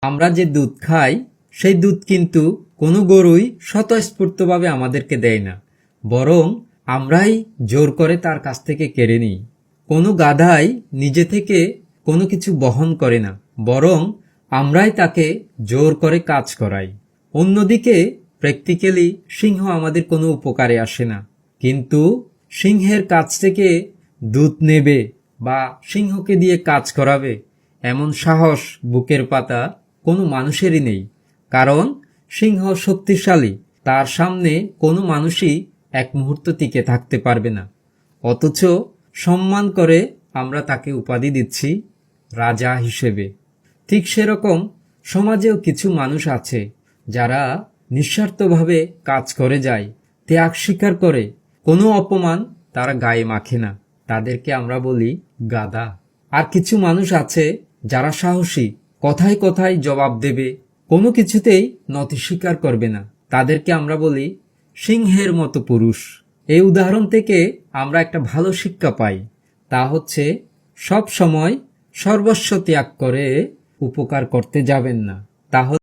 আমরা যে দুধ খাই সেই দুধ কিন্তু কোনো গরুই স্বতঃস্ফূর্তভাবে আমাদেরকে দেয় না, বরং আমরাই জোর করে তার কাছ থেকে কেড়ে নিই। কোনো গাধাই নিজে থেকে কোনো কিছু বহন করে না, বরং আমরাই তাকে জোর করে কাজ করাই। অন্যদিকে প্র্যাকটিক্যালি সিংহ আমাদের কোনো উপকারে আসে না, কিন্তু সিংহের কাছ থেকে দুধ নেবে বা সিংহকে দিয়ে কাজ করাবে এমন সাহস বুকের পাতা কোনো মানুষেরই নেই। কারণ সিংহ শক্তিশালী, তার সামনে কোনো মানুষই এক মুহূর্ত টিকে থাকতে পারবে না। অথচ সম্মান করে আমরা তাকে উপাধি দিচ্ছি রাজা হিসেবে। ঠিক সেরকম সমাজেও কিছু মানুষ আছে যারা নিঃস্বার্থভাবে কাজ করে যায়, ত্যাগ স্বীকার করে, কোনো অপমান তারা গায়ে মাখে না, তাদেরকে আমরা বলি গাধা। আর কিছু মানুষ আছে যারা সাহসী, কথায় কথায় জবাব দেবে, কোনো কিছুতেই নতি স্বীকার করবে না, তাদেরকে আমরা বলি সিংহের মতো পুরুষ। এই উদাহরণ থেকে আমরা একটা ভালো শিক্ষা পাই, তা হচ্ছে সব সময় সর্বস্ব ত্যাগ করে উপকার করতে যাবেন না, তাহলে